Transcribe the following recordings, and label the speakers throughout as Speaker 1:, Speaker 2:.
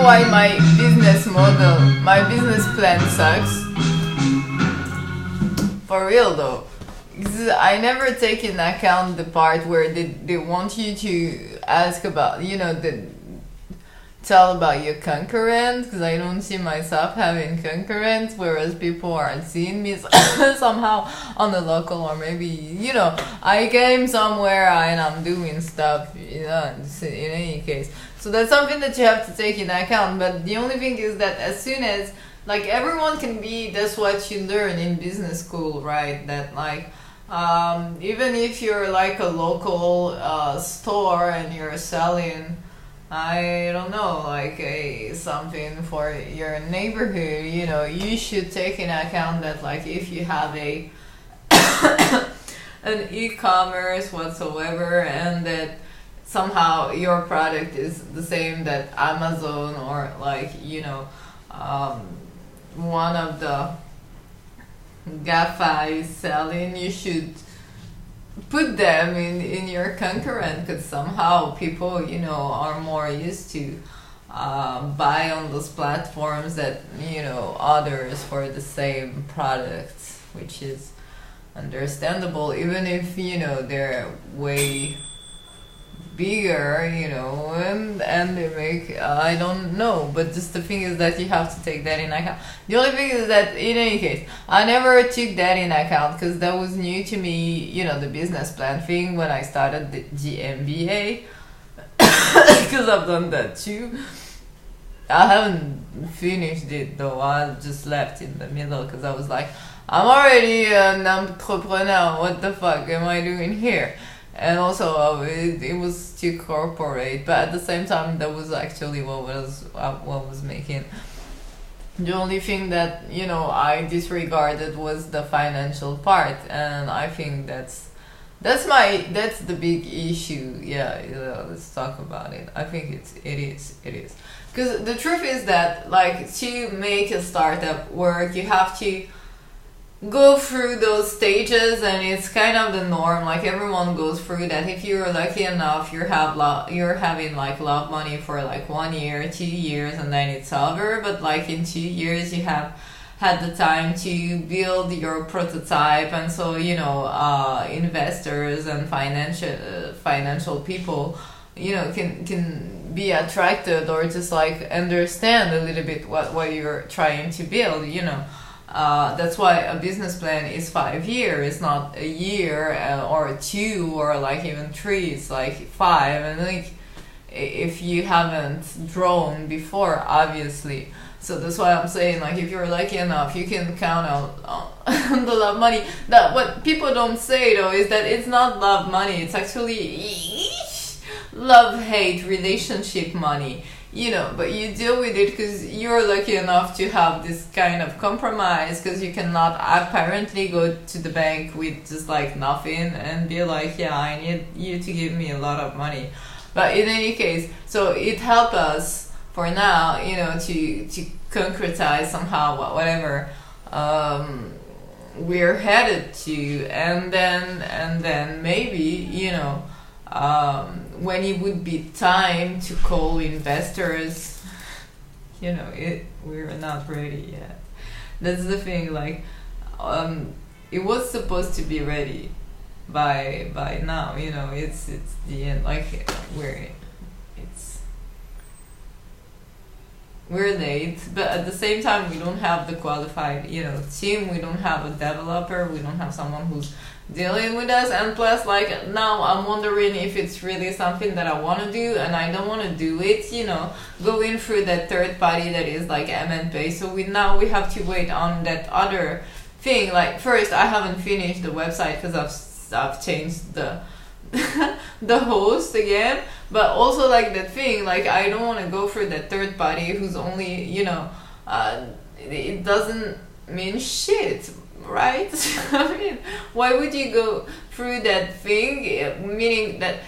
Speaker 1: why my business plan sucks. For real though. 'Cause I never take into account the part where they want you to ask about, tell about your concurrent, because I don't see myself having concurrents, whereas people are seeing me somehow on the local, or maybe, I came somewhere and I'm doing stuff, in any case. So that's something that you have to take into account. But the only thing is that as soon as, like, everyone can be, that's what you learn in business school, right? That, like, even if you're like a local store and you're selling, I don't know, like something for your neighborhood, you should take into account that, like, if you have an e-commerce whatsoever, and that somehow your product is the same that Amazon or, like, one of the GAFA is selling, you should put them in your concurrent, because somehow people are more used to buy on those platforms that others for the same products, which is understandable, even if they're way bigger, and they make, I don't know, but just the thing is that you have to take that in account. The only thing is that, in any case, I never took that in account, because that was new to me, the business plan thing, when I started the MBA, because I've done that too. I haven't finished it though, I just left in the middle, because I was like, I'm already an entrepreneur, what the fuck am I doing here? And also, it was too corporate, but at the same time, that was actually what was making. The only thing that I disregarded was the financial part, and I think that's the big issue. Yeah, let's talk about it. I think it is because the truth is that, like, to make a startup work, you have to go through those stages, and it's kind of the norm. Like, everyone goes through that. If you're lucky enough, you're having like love money for like 1 year, 2 years, and then it's over. But like in 2 years, you have had the time to build your prototype, and so investors and financial people can be attracted, or just like understand a little bit what you're trying to build. That's why a business plan is 5 years. It's not a year or 2 or like even 3. It's like 5. And like, if you haven't drawn before, obviously. So that's why I'm saying, like, if you're lucky enough, you can count on the love money. That what people don't say though is that it's not love money. It's actually love-hate relationship money. But you deal with it because you're lucky enough to have this kind of compromise, because you cannot apparently go to the bank with just like nothing and be like, yeah, I need you to give me a lot of money. But in any case, so it helped us for now, to concretize somehow whatever we're headed to, and then maybe, when it would be time to call investors, we're not ready yet. That's the thing. Like, it was supposed to be ready by now. It's the end. Like, we're late, but at the same time, we don't have the qualified team. We don't have a developer. We don't have someone who's dealing with us, and plus, like, now I'm wondering if it's really something that I want to do, and I don't want to do it, going through that third party that is like MNPay. So we have to wait on that other thing. Like, first, I haven't finished the website because I've changed the the host again, but also like that thing, like, I don't want to go through that third party who's only it doesn't mean shit. Right? I mean, why would you go through that thing? Meaning that,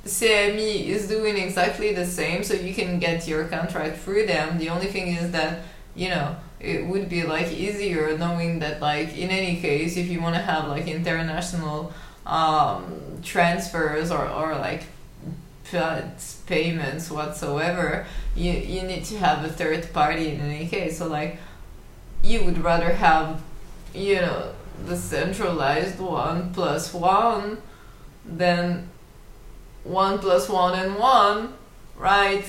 Speaker 1: CME is doing exactly the same, so you can get your contract through them. The only thing is that, it would be like easier knowing that, like, in any case, if you want to have like international transfers or like payments whatsoever, you need to have a third party in any case. So like, you would rather have, you know, the centralized 1+1 than 1+1 and 1, right?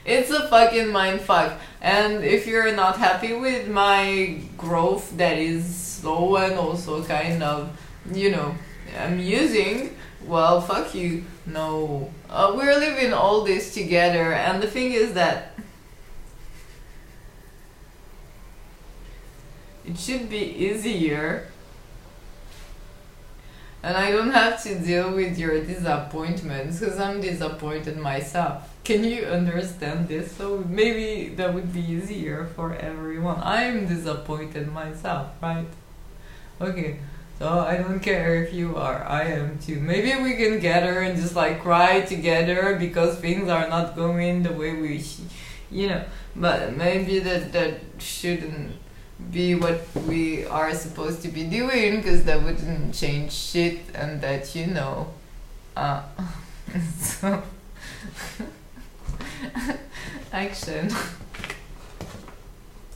Speaker 1: It's a fucking mind fuck. And if you're not happy with my growth that is slow and also kind of, you know, amusing, well, fuck you. No. We're living all this together, and the thing is that it should be easier, and I don't have to deal with your disappointments because I'm disappointed myself. Can you understand this? So maybe that would be easier for everyone. I'm disappointed myself, right? Okay, so I don't care if you are. I am too. Maybe we can gather and just like cry together because things are not going the way we, you know. But maybe that shouldn't be what we are supposed to be doing, because that wouldn't change shit, and that, you know, so action.